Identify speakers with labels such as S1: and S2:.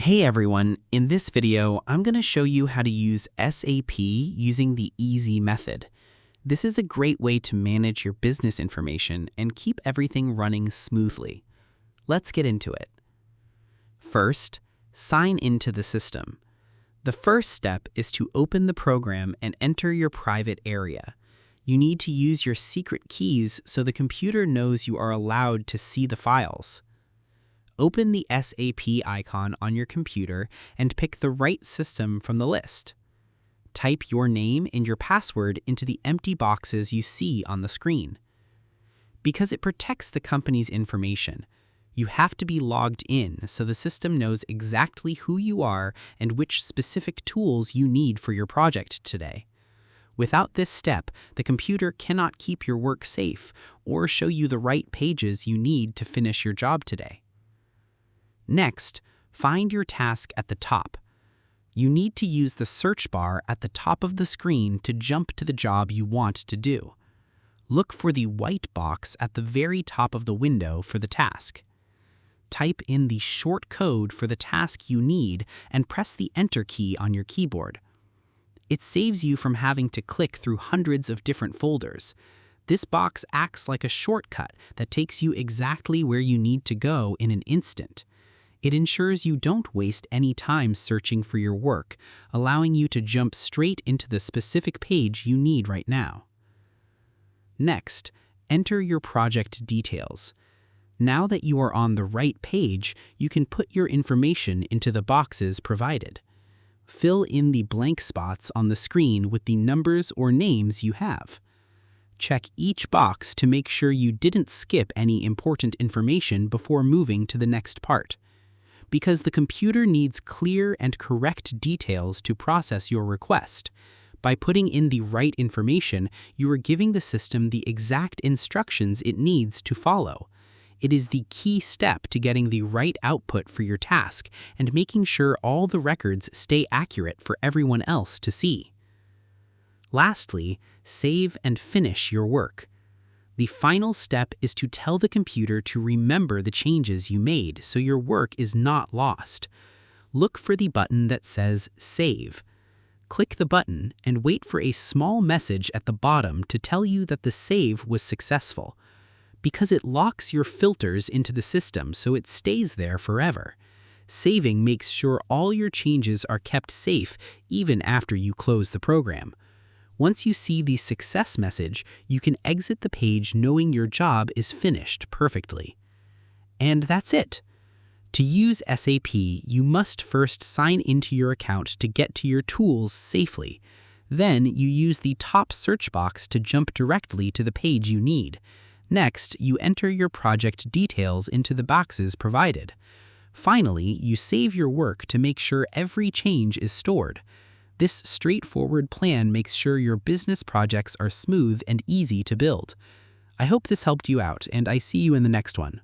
S1: Hey everyone, in this video, I'm going to show you how to use SAP using the easy method. This is a great way to manage your business information and keep everything running smoothly. Let's get into it. First, sign into the system. The first step is to open the program and enter your private area. You need to use your secret keys so the computer knows you are allowed to see the files. Open the SAP icon on your computer and pick the right system from the list. Type your name and your password into the empty boxes you see on the screen. Because it protects the company's information, you have to be logged in so the system knows exactly who you are and which specific tools you need for your project today. Without this step, the computer cannot keep your work safe or show you the right pages you need to finish your job today. Next, find your task at the top. You need to use the search bar at the top of the screen to jump to the job you want to do. Look for the white box at the very top of the window for the task. Type in the short code for the task you need and press the Enter key on your keyboard. It saves you from having to click through hundreds of different folders. This box acts like a shortcut that takes you exactly where you need to go in an instant. It ensures you don't waste any time searching for your work, allowing you to jump straight into the specific page you need right now. Next, enter your project details. Now that you are on the right page, you can put your information into the boxes provided. Fill in the blank spots on the screen with the numbers or names you have. Check each box to make sure you didn't skip any important information before moving to the next part. Because the computer needs clear and correct details to process your request. By putting in the right information, you are giving the system the exact instructions it needs to follow. It is the key step to getting the right output for your task and making sure all the records stay accurate for everyone else to see. Lastly, save and finish your work. The final step is to tell the computer to remember the changes you made so your work is not lost. Look for the button that says Save. Click the button and wait for a small message at the bottom to tell you that the save was successful. Because it locks your filters into the system so it stays there forever. Saving makes sure all your changes are kept safe even after you close the program. Once you see the success message, you can exit the page knowing your job is finished perfectly. And that's it. To use SAP, you must first sign into your account to get to your tools safely. Then you use the top search box to jump directly to the page you need. Next, you enter your project details into the boxes provided. Finally, you save your work to make sure every change is stored. This straightforward plan makes sure your business projects are smooth and easy to build. I hope this helped you out, and I see you in the next one.